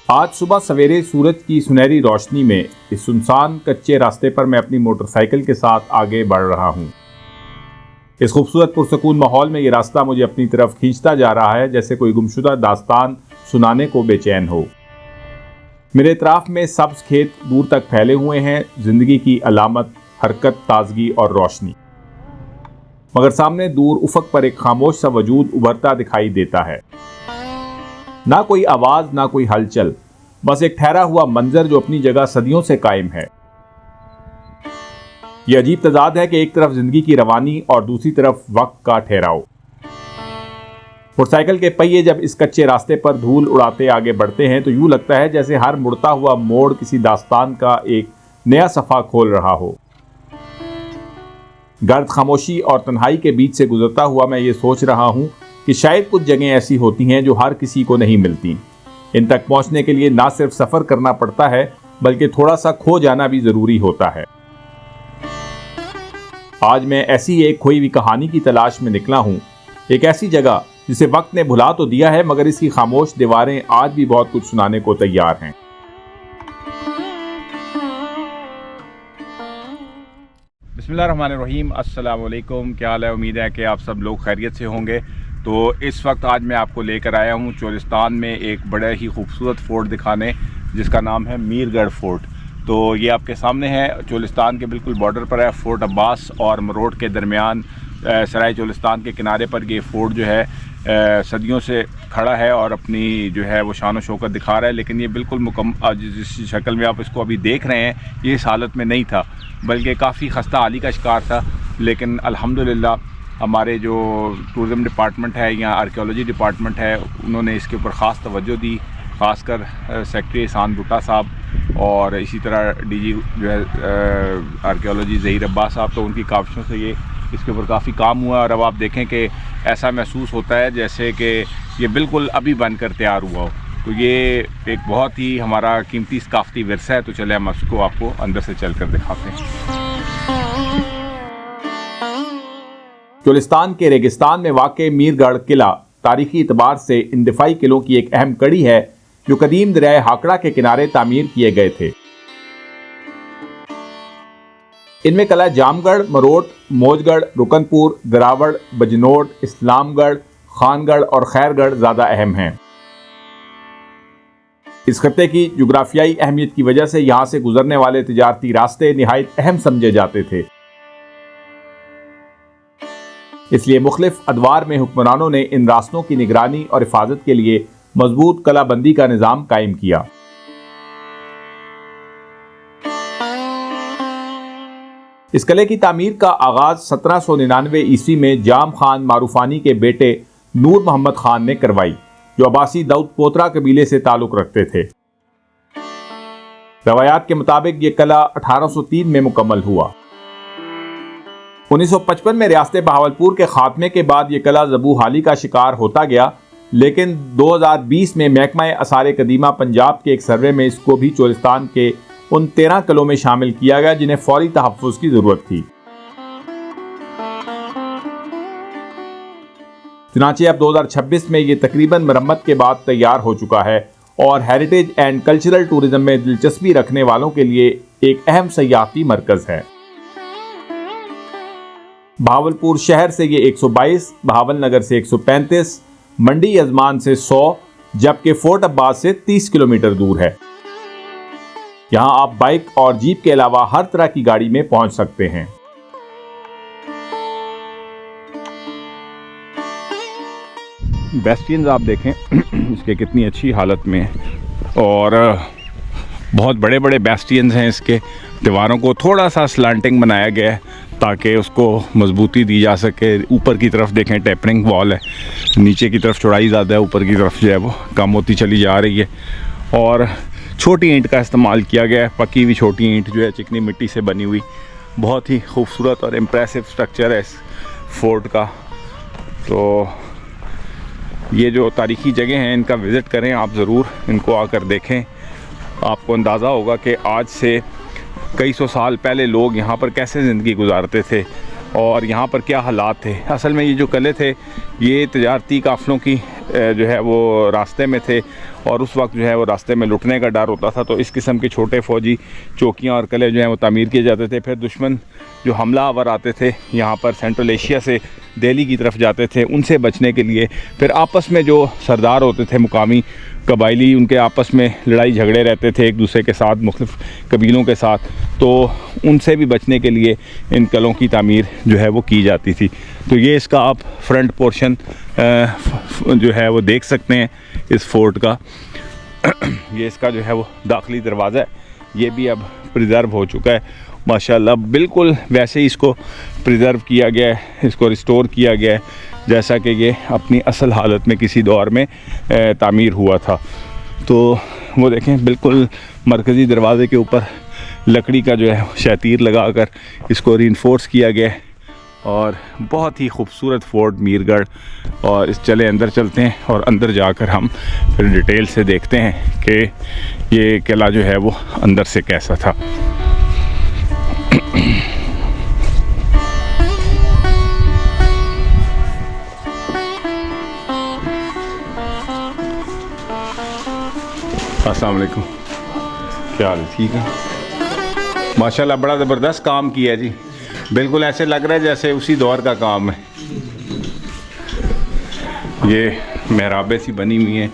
आज सुबह सवेरे सूरज की सुनहरी रोशनी में इस सुनसान कच्चे रास्ते पर मैं अपनी मोटरसाइकिल के साथ आगे बढ़ रहा हूँ। इस खूबसूरत पुरसकून माहौल में ये रास्ता मुझे अपनी तरफ खींचता जा रहा है, जैसे कोई गुमशुदा दास्तान सुनाने को बेचैन हो। मेरे इतराफ में सब्ज खेत दूर तक फैले हुए हैं, जिंदगी की अलामत, हरकत, ताजगी और रोशनी। मगर सामने दूर उफक पर एक खामोश सा वजूद उभरता दिखाई देता है। ना कोई आवाज, ना कोई हलचल, बस एक ठहरा हुआ मंजर जो अपनी जगह सदियों से कायम है। यह अजीब तजाद है कि एक तरफ जिंदगी की रवानी और दूसरी तरफ वक्त का ठहराव। मोटरसाइकिल के पहिए जब इस कच्चे रास्ते पर धूल उड़ाते आगे बढ़ते हैं तो यूं लगता है जैसे हर मुड़ता हुआ मोड़ किसी दास्तान का एक नया सफा खोल रहा हो। गर्द खामोशी और तन्हाई के बीच से गुजरता हुआ मैं ये सोच रहा हूं कि शायद कुछ जगहें ऐसी होती हैं जो हर किसी को नहीं मिलती। इन तक पहुंचने के लिए ना सिर्फ सफर करना पड़ता है, बल्कि थोड़ा सा खो जाना भी जरूरी होता है। आज मैं ऐसी एक खोई हुई कहानी की तलाश में निकला हूं, एक ऐसी जगह जिसे वक्त ने भुला तो दिया है, मगर इसकी खामोश दीवारें आज भी बहुत कुछ सुनाने को तैयार हैं। बिस्मिल्लाहिर्रहमानिर्रहीम, अस्सलाम वालेकुम। क्या हाल है? उम्मीद है कि आप सब लोग खैरियत से होंगे। तो इस वक्त आज मैं आपको लेकर आया हूँ चोलिस्तान में एक बड़ा ही खूबसूरत फोर्ट दिखाने, जिसका नाम है मीरगढ़ फोर्ट। तो ये आपके सामने है, चोलिस्तान के बिल्कुल बॉर्डर पर है। फोर्ट अब्बास और मरोड़ के दरमियान सराय चोलिस्तान के किनारे पर ये फोर्ट जो है सदियों से खड़ा है और अपनी जो है वो शान व शौकत दिखा रहा है। लेकिन ये बिल्कुल मुकम्मल जिस शक्ल में आप इसको अभी देख रहे हैं, ये इस हालत में नहीं था, बल्कि काफ़ी खस्ता हाली का शिकार था। लेकिन अल्हम्दुलिल्लाह हमारे जो टूरिज़म डिपार्टमेंट है या आर्कियोलॉजी डिपार्टमेंट है, उन्होंने इसके ऊपर ख़ास तवज्जो दी, ख़ासकर सेक्रेटरी एहसान भुट्टा साहब और इसी तरह डीजी जो है आर्कियोलॉजी ज़हीर अब्बास साहब। तो उनकी काविशों से ये इसके ऊपर काफ़ी काम हुआ और अब आप देखें कि ऐसा महसूस होता है जैसे कि ये बिल्कुल अभी बनकर तैयार हुआ हो। तो ये एक बहुत ही हमारा कीमती सकाफ़ती विरसा है। तो चले हम उसको आपको अंदर से चल कर दिखाते हैं। चोलिस्तान के रेगिस्तान में वाक़े मीरगढ़ किला तारीखी एतबार से इन दिफाई किलों की एक अहम कड़ी है, जो कदीम दरिया हाकड़ा के किनारे तामीर किए गए थे। इनमें कला जामगढ़, मरोट, मौजगढ़, रुकनपुर, दरावड़, बजनोट, इस्लामगढ़, खानगढ़ और खैरगढ़ ज़्यादा अहम हैं। इस खत्ते की जोग्राफियाई अहमियत की वजह से यहाँ से गुजरने वाले तिजारती रास्ते निहायत अहम समझे जाते थे। इसलिए मुख्तलिफ अदवार में हुक्मरानों ने इन रास्तों की निगरानी और हिफाजत के लिए मजबूत कलाबंदी का निज़ाम कायम किया। इस किले की तामीर का आगाज 1799 ईस्वी में जाम खान मारूफानी के बेटे नूर मोहम्मद खान ने करवाई, जो अब्बासी दाऊद पोतरा कबीले से ताल्लुक रखते थे। रवायात के मुताबिक ये किला 1803 में मुकम्मल हुआ। 1955 में रियासत बहावलपुर के खात्मे के बाद ये किला ज़बूहाली का शिकार होता गया, लेकिन 2020 में महकमा आसार कदीमा पंजाब के एक सर्वे में इसको भी चोलिस्तान के उन 13 किलों में शामिल किया गया जिन्हें फौरी तहफ़्फ़ुज़ की ज़रूरत थी। चुनांचे अब 2026 में ये तकरीबन मरम्मत के बाद तैयार हो चुका है और हेरिटेज एंड कल्चरल टूरिज्म में दिलचस्पी रखने वालों के लिए एक अहम सयाहती मरकज़ है। बहावलपुर शहर से ये 122, बहावल नगर से 135, मंडी यजमान से 100, जबकि फोर्ट अब्बास से 30 किलोमीटर दूर है। यहाँ आप बाइक और जीप के अलावा हर तरह की गाड़ी में पहुंच सकते हैं। बेस्टियंस आप देखें इसके कितनी अच्छी हालत में है और बहुत बड़े बड़े बेस्टियंस हैं। इसके दीवारों को थोड़ा सा स्लांटिंग बनाया गया है ताकि उसको मजबूती दी जा सके। ऊपर की तरफ देखें टेपरिंग वॉल है, नीचे की तरफ चौड़ाई ज़्यादा है, ऊपर की तरफ जो है वो कम होती चली जा रही है। और छोटी ईंट का इस्तेमाल किया गया है, पकी हुई छोटी ईंट जो है चिकनी मिट्टी से बनी हुई। बहुत ही खूबसूरत और इम्प्रेसिव स्ट्रक्चर है इस फोर्ट का। तो ये जो तारीख़ी जगह हैं इनका विज़िट करें आप ज़रूर, इनको आकर देखें। आपको अंदाज़ा होगा कि आज से कई सौ साल पहले लोग यहाँ पर कैसे ज़िंदगी गुजारते थे और यहाँ पर क्या हालात थे। असल में ये जो किले थे ये तजारती काफ़िलों की जो है वो रास्ते में थे और उस वक्त जो है वो रास्ते में लुटने का डर होता था, तो इस किस्म के छोटे फ़ौजी चौकियाँ और किले जो हैं वो तामीर किए जाते थे। फिर दुश्मन जो हमला आवर आते थे यहाँ पर सेंट्रल एशिया से दिल्ली की तरफ जाते थे, उनसे बचने के लिए फिर आपस में जो सरदार होते थे मुकामी कबायली, उनके आपस में लड़ाई झगड़े रहते थे एक दूसरे के साथ, मुख्तलिफ़ कबीलों के साथ, तो उनसे भी बचने के लिए इन किलों की तामीर जो है वो की जाती थी। तो ये इसका आप फ्रंट पोर्शन जो है वो देख सकते हैं इस फोर्ट का। ये इसका जो है वो दाखिली दरवाज़ा है, ये भी अब प्रिजर्व हो चुका है माशाल्लाह, बिल्कुल वैसे ही इसको प्रिजर्व किया गया है, इसको रिस्टोर किया गया है जैसा कि ये अपनी असल हालत में किसी दौर में तामीर हुआ था। तो वो देखें बिल्कुल मरकज़ी दरवाज़े के ऊपर लकड़ी का जो है शतीर लगाकर इसको रीइंफोर्स किया गया है और बहुत ही खूबसूरत फोर्ट मीरगढ़। और इस चले अंदर चलते हैं और अंदर जाकर हम फिर डिटेल से देखते हैं कि ये किला जो है वो अंदर से कैसा था। अस्सलाम वालेकुम, क्या हाल है? ठीक है माशाल्लाह, बड़ा ज़बरदस्त काम किया है जी, बिल्कुल ऐसे लग रहा है जैसे उसी दौर का काम है। ये मेहराबें सी बनी हुई हैं,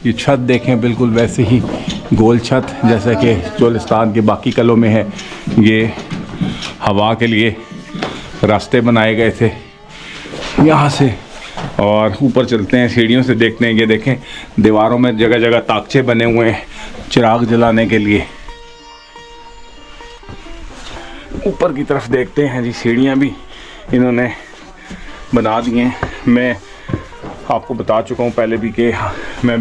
ये छत देखें बिल्कुल वैसे ही गोल छत जैसा कि चोलिस्तान के बाकी किलों में है। ये हवा के लिए रास्ते बनाए गए थे यहाँ से, और ऊपर चलते हैं सीढ़ियों से देखते हैं। ये देखें दीवारों में जगह जगह ताकचे बने हुए हैं चिराग जलाने के लिए। ऊपर की तरफ देखते हैं जी, सीढ़ियाँ भी इन्होंने बना दी हैं। मैं आपको बता चुका हूँ पहले भी कि मैं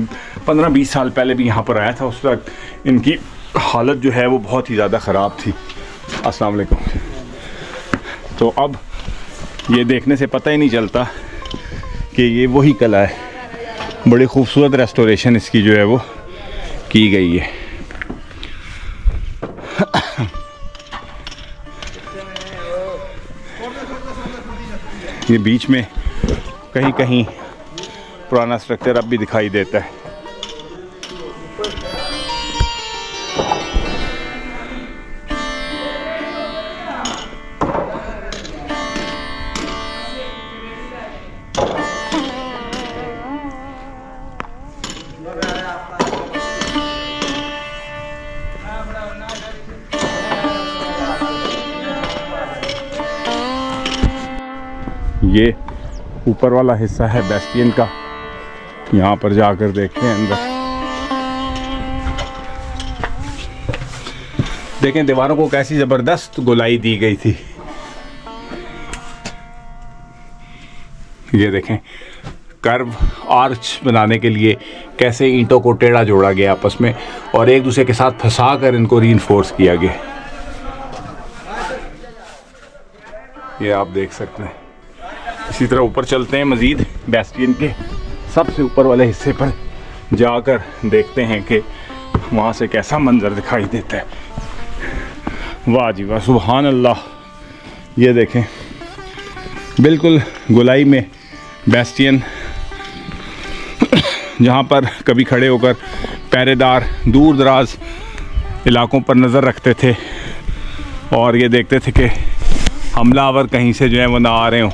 15-20 साल पहले भी यहाँ पर आया था, उस वक्त इनकी हालत जो है वो बहुत ही ज़्यादा ख़राब थी। अस्सलाम वालेकुम। तो अब ये देखने से पता ही नहीं चलता कि ये वही किला है, बड़ी खूबसूरत रेस्टोरेशन इसकी जो है वो की गई है। ये बीच में कहीं कहीं पुराना स्ट्रक्चर अब भी दिखाई देता है। ये ऊपर वाला हिस्सा है बेस्टियन का, यहाँ पर जाकर देखते हैं अंदर। देखें दीवारों को कैसी ज़बरदस्त गोलाई दी गई थी। ये देखें कर्व आर्च बनाने के लिए कैसे ईंटों को टेढ़ा जोड़ा गया आपस में और एक दूसरे के साथ फंसा कर इनको रीइंफोर्स किया गया। ये आप देख सकते हैं। इसी तरह ऊपर चलते हैं मज़ीद, बेस्टियन के सबसे ऊपर वाले हिस्से पर जाकर देखते हैं कि वहाँ से कैसा मंजर दिखाई देता है। वाह जी वाह, सुभान अल्लाह। ये देखें बिल्कुल गोलाई में बेस्टियन, जहाँ पर कभी खड़े होकर पहरेदार दूर दराज इलाकों पर नज़र रखते थे और ये देखते थे कि हमलावर कहीं से जो है वो ना आ रहे हों,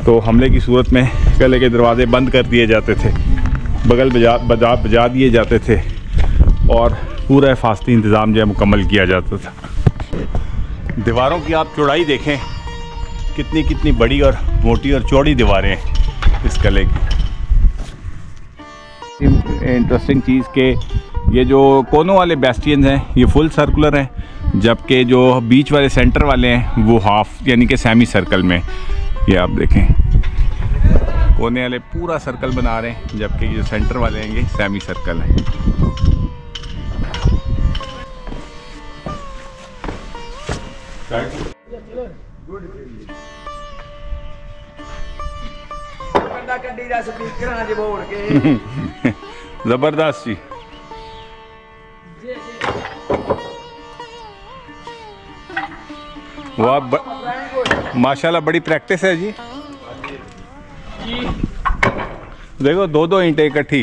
तो हमले की सूरत में किले के दरवाजे बंद कर दिए जाते थे, बगल बजा दिए जाते थे और पूरा हिफाजती इंतज़ाम जो है मुकम्मल किया जाता था। दीवारों की आप चौड़ाई देखें, कितनी कितनी बड़ी और मोटी और चौड़ी दीवारें हैं इस किले की। इंटरेस्टिंग चीज़ के ये जो कोनों वाले बेस्टियंस हैं ये फुल सर्कुलर हैं, जबकि जो बीच वाले सेंटर वाले हैं वो हाफ यानी कि सेमी सर्कल में। ये आप देखें कोने वाले पूरा सर्कल बना रहे हैं, जबकि ये सेंटर वाले हैं ये सेमी सर्कल है। जबरदस्त जी। वाह माशाल्लाह, बड़ी प्रैक्टिस है जी। देखो 2-2 ईंटें इकट्ठी,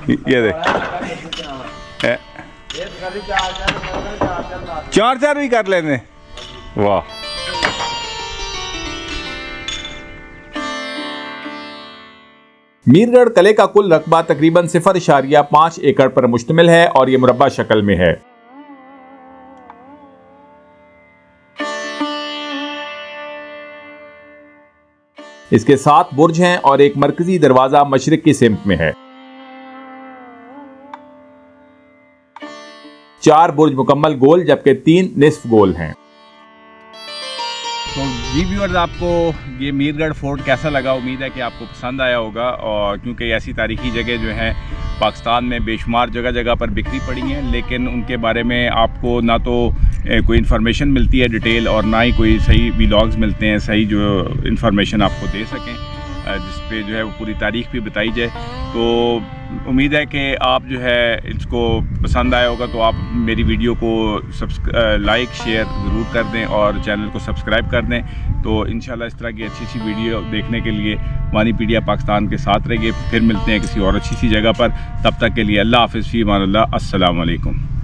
ये देख 4-4 भी कर लेने। वाह। मीरगढ़ किले का कुल रकबा तकरीबन 0.5 एकड़ पर मुश्तमिल है और ये मुरब्बा शक्ल में है। इसके 7 बुर्ज हैं और एक मरकजी दरवाजा मशरिक की सिमत में है। 4 बुर्ज मुकम्मल गोल जबकि 3 निस्फ गोल हैं। तो जी व्यूअर्स, आपको ये मीरगढ़ फोर्ट कैसा लगा? उम्मीद है कि आपको पसंद आया होगा। और क्योंकि ऐसी तारीखी जगह जो है पाकिस्तान में बेशुमार जगह जगह पर बिखरी पड़ी हैं, लेकिन उनके बारे में आपको ना तो कोई इन्फॉर्मेशन मिलती है डिटेल और ना ही कोई सही व्लॉग्स मिलते हैं, सही जो इन्फॉर्मेशन आपको दे सकें, जिस पे जो है वो पूरी तारीख भी बताई जाए। तो उम्मीद है कि आप जो है इसको पसंद आया होगा, तो आप मेरी वीडियो को लाइक शेयर ज़रूर कर दें और चैनल को सब्सक्राइब कर दें। तो इंशाल्लाह इस तरह की अच्छी अच्छी वीडियो देखने के लिए वानीपीडिया पाकिस्तान के साथ रहिए। फिर मिलते हैं किसी और अच्छी सी जगह पर। तब तक के लिए अल्लाह हाफ़िज़, फ़ी अमान अल्लाह, अस्सलाम वालेकुम।